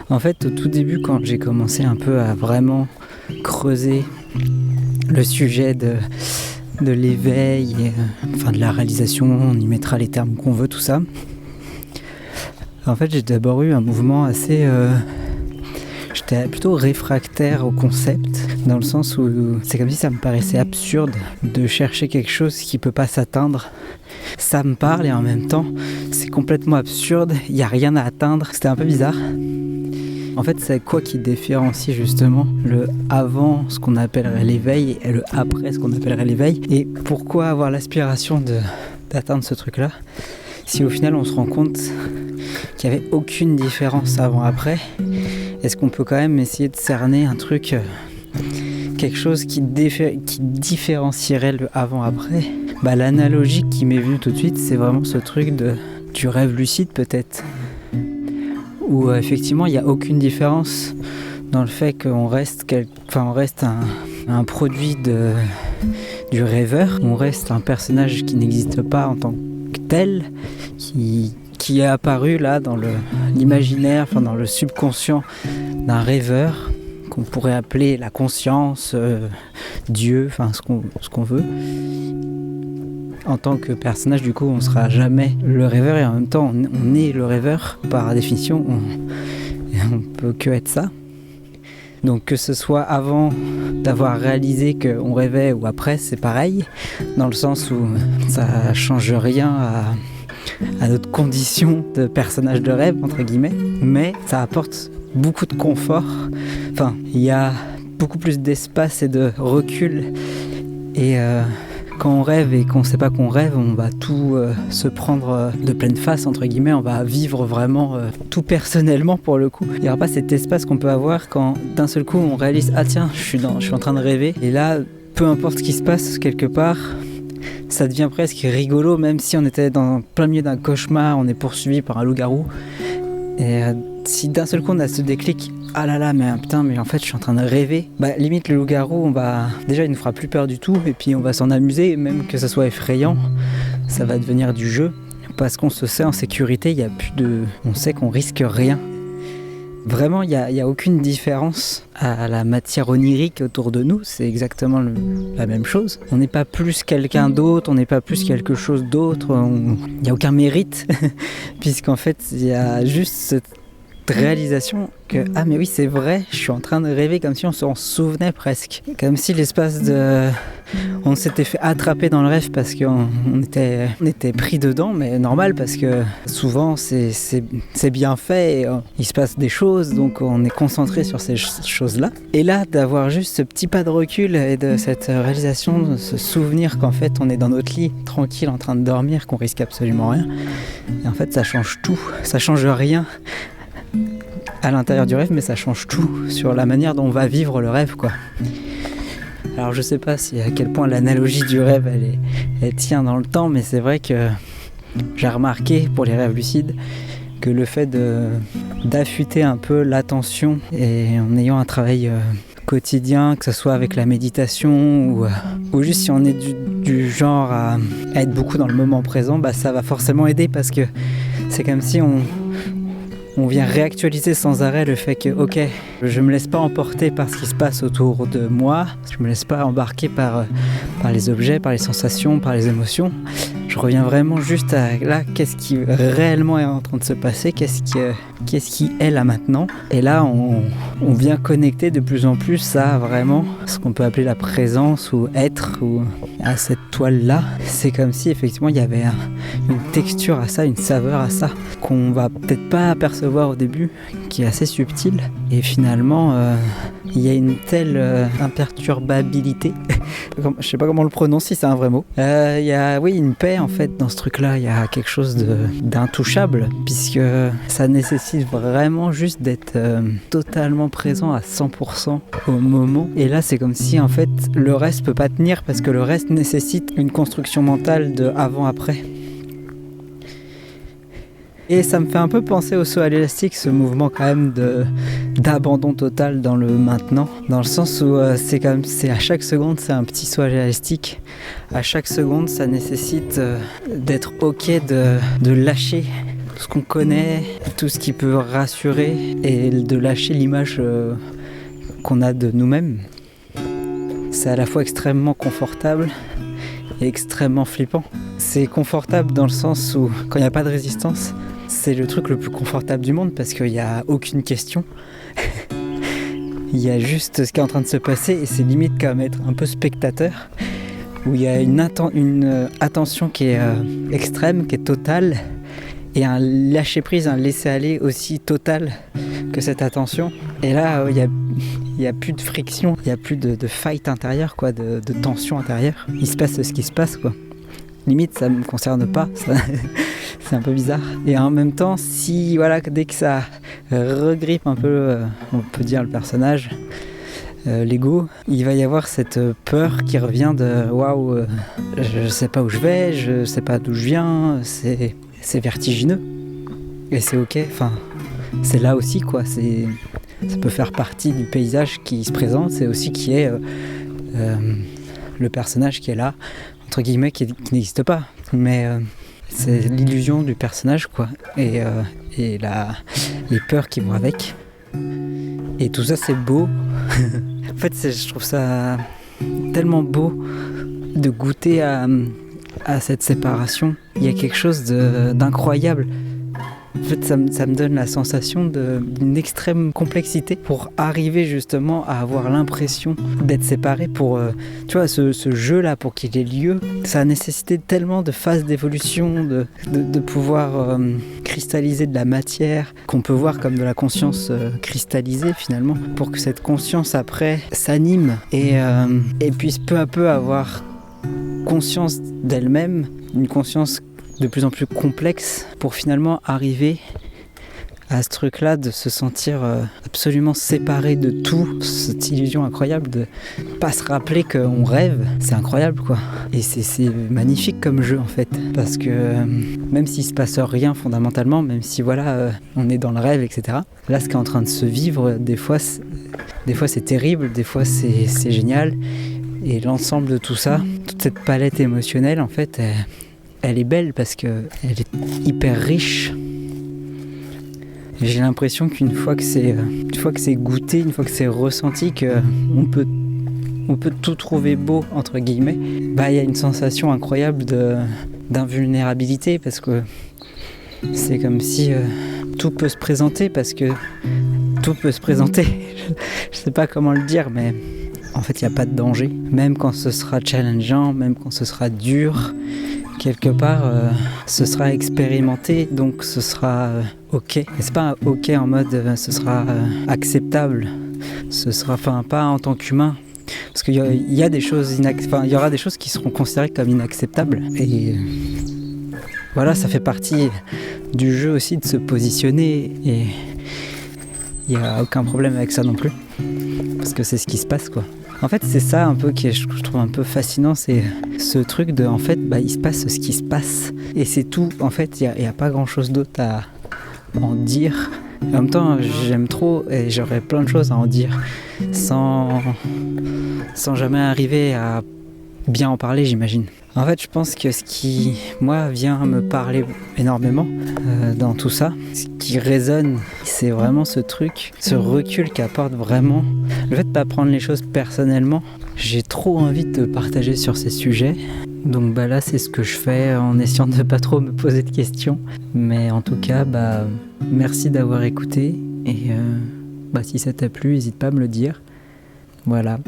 En fait, au tout début, quand j'ai commencé un peu à vraiment creuser le sujet de l'éveil, de la réalisation, on y mettra les termes qu'on veut, tout ça. En fait, j'ai d'abord eu un mouvement assez... J'étais plutôt réfractaire au concept, dans le sens où c'est comme si ça me paraissait absurde de chercher quelque chose qui peut pas s'atteindre. Ça me parle et en même temps, c'est complètement absurde, il n'y a rien à atteindre, c'était un peu bizarre. En fait, c'est quoi qui différencie justement le avant, ce qu'on appellerait l'éveil, et le après, ce qu'on appellerait l'éveil. Et pourquoi avoir l'aspiration d'atteindre ce truc-là, si au final on se rend compte qu'il n'y avait aucune différence avant-après? Est-ce qu'on peut quand même essayer de cerner un truc, quelque chose qui différencierait le avant-après? L'analogie qui m'est venue tout de suite, c'est vraiment ce truc du rêve lucide peut-être. Où effectivement il n'y a aucune différence dans le fait qu'on reste, un produit du rêveur, on reste un personnage qui n'existe pas en tant que tel, qui est apparu là dans l'imaginaire, dans le subconscient d'un rêveur, qu'on pourrait appeler la conscience, Dieu, ce qu'on veut. En tant que personnage, du coup, on ne sera jamais le rêveur et en même temps, on est le rêveur par définition. On peut que être ça. Donc que ce soit avant d'avoir réalisé qu'on rêvait ou après, c'est pareil, dans le sens où ça change rien à notre condition de personnage de rêve, entre guillemets, mais ça apporte beaucoup de confort. Il y a beaucoup plus d'espace et de recul et quand on rêve et qu'on ne sait pas qu'on rêve, on va tout se prendre de pleine face, entre guillemets, on va vivre vraiment tout personnellement pour le coup. Il n'y aura pas cet espace qu'on peut avoir quand d'un seul coup on réalise « Ah tiens, je suis en train de rêver » et là, peu importe ce qui se passe quelque part, ça devient presque rigolo, même si on était dans plein milieu d'un cauchemar, on est poursuivi par un loup-garou. Et si d'un seul coup on a ce déclic, ah là là, mais en fait je suis en train de rêver, limite le loup-garou, déjà il ne fera plus peur du tout, et puis on va s'en amuser, même que ça soit effrayant, ça va devenir du jeu, parce qu'on se sait en sécurité, on sait qu'on risque rien. Vraiment, il n'y a aucune différence à la matière onirique autour de nous, c'est exactement la même chose. On n'est pas plus quelqu'un d'autre, on n'est pas plus quelque chose d'autre, il n'y a aucun mérite, puisqu'en fait, il y a juste cette réalisation que « Ah mais oui, c'est vrai, je suis en train de rêver », comme si on s'en souvenait presque. Comme si on s'était fait attraper dans le rêve parce qu'on était pris dedans, mais normal parce que souvent c'est bien fait, et il se passe des choses, donc on est concentré sur ces choses-là. Et là, d'avoir juste ce petit pas de recul et de cette réalisation, de se souvenir qu'en fait on est dans notre lit, tranquille, en train de dormir, qu'on risque absolument rien. Et en fait ça change tout, ça change rien à l'intérieur du rêve, mais ça change tout sur la manière dont on va vivre le rêve, quoi. Alors je sais pas à quel point l'analogie du rêve elle tient dans le temps, mais c'est vrai que j'ai remarqué pour les rêves lucides que le fait d'affûter un peu l'attention et en ayant un travail quotidien, que ce soit avec la méditation ou juste si on est du genre à être beaucoup dans le moment présent, ça va forcément aider, parce que c'est comme si on vient réactualiser sans arrêt le fait que, ok, je me laisse pas emporter par ce qui se passe autour de moi, je me laisse pas embarquer par les objets, par les sensations, par les émotions. Je reviens vraiment juste à là, qu'est-ce qui réellement est en train de se passer, qu'est-ce qui est là maintenant. Et là, on vient connecter de plus en plus à vraiment ce qu'on peut appeler la présence ou être, ou à cette toile-là. C'est comme si effectivement il y avait une texture à ça, une saveur à ça, qu'on va peut-être pas apercevoir au début, qui est assez subtile. Et finalement, il y a une telle imperturbabilité, je sais pas comment on le prononce, si c'est un vrai mot. Il y a une paix en fait dans ce truc-là, il y a quelque chose d'intouchable, puisque ça nécessite vraiment juste d'être totalement présent à 100% au moment. Et là, c'est comme si en fait le reste peut pas tenir, parce que le reste nécessite une construction mentale de avant-après. Et ça me fait un peu penser au saut à l'élastique, ce mouvement quand même d'abandon total dans le maintenant, dans le sens où c'est à chaque seconde c'est un petit saut à l'élastique. À chaque seconde ça nécessite d'être ok de lâcher ce qu'on connaît, tout ce qui peut rassurer et de lâcher l'image qu'on a de nous-mêmes. C'est à la fois extrêmement confortable et extrêmement flippant. C'est confortable dans le sens où quand il n'y a pas de résistance, c'est le truc le plus confortable du monde parce qu'il n'y a aucune question. Il y a juste ce qui est en train de se passer et c'est limite comme être un peu spectateur, où il y a une attention qui est extrême, qui est totale, et un lâcher-prise, un laisser-aller aussi total que cette attention. Et là, il y a plus de friction, il n'y a plus de fight intérieur, quoi, de tension intérieure. Il se passe ce qui se passe, quoi. Limite, ça ne me concerne pas, c'est un peu bizarre. Et en même temps, si, voilà, dès que ça regrippe un peu, on peut dire, le personnage, l'ego, il va y avoir cette peur qui revient de waouh, je sais pas où je vais, je sais pas d'où je viens, c'est vertigineux. Et c'est ok, enfin, c'est là aussi, quoi. Ça peut faire partie du paysage qui se présente, c'est aussi qui est le personnage qui est là, entre guillemets, qui n'existe pas. Mais c'est l'illusion du personnage, quoi. Et les peurs qui vont avec. Et tout ça, c'est beau. En fait, je trouve ça tellement beau de goûter à cette séparation. Il y a quelque chose d'incroyable. En fait, ça me donne la sensation d'une extrême complexité pour arriver justement à avoir l'impression d'être séparé. Pour, tu vois, ce jeu-là, pour qu'il ait lieu, ça a nécessité tellement de phases d'évolution, de pouvoir cristalliser de la matière, qu'on peut voir comme de la conscience cristallisée finalement, pour que cette conscience après s'anime et puisse peu à peu avoir conscience d'elle-même, une conscience de plus en plus complexe pour finalement arriver à ce truc-là de se sentir absolument séparé de tout, cette illusion incroyable de pas se rappeler qu'on rêve, c'est incroyable, quoi. Et c'est magnifique comme jeu en fait, parce que même s'il se passe rien fondamentalement, même si voilà, on est dans le rêve, etc. Là, ce qui est en train de se vivre, des fois c'est terrible, des fois c'est génial, et l'ensemble de tout ça, toute cette palette émotionnelle en fait, elle est belle parce qu'elle est hyper riche. J'ai l'impression qu'une fois que c'est goûté, une fois que c'est ressenti, qu'on peut tout trouver beau, entre guillemets, bah, il y a une sensation incroyable d'invulnérabilité parce que c'est comme si tout peut se présenter, parce que tout peut se présenter. Je sais pas comment le dire, mais en fait, il n'y a pas de danger. Même quand ce sera challengeant, même quand ce sera dur, quelque part, ce sera expérimenté, donc ce sera ok. Et c'est pas un ok en mode ce sera acceptable. Ce sera, enfin, pas en tant qu'humain, parce qu'il y a des choses il y aura des choses qui seront considérées comme inacceptables. Et voilà, ça fait partie du jeu aussi de se positionner, et il n'y a aucun problème avec ça non plus, parce que c'est ce qui se passe, quoi. En fait, c'est ça un peu qui je trouve un peu fascinant, c'est ce truc de, en fait, bah, il se passe ce qui se passe. Et c'est tout. En fait, il n'y a pas grand-chose d'autre à en dire. Et en même temps, j'aime trop et j'aurais plein de choses à en dire sans jamais arriver à bien en parler, j'imagine. En fait, je pense que ce qui, moi, vient me parler énormément dans tout ça, ce qui résonne, c'est vraiment ce truc, ce recul qu'apporte vraiment le fait de ne pas prendre les choses personnellement. J'ai trop envie de partager sur ces sujets. Donc bah là, c'est ce que je fais en essayant de ne pas trop me poser de questions. Mais en tout cas, bah, merci d'avoir écouté. Et si ça t'a plu, n'hésite pas à me le dire. Voilà.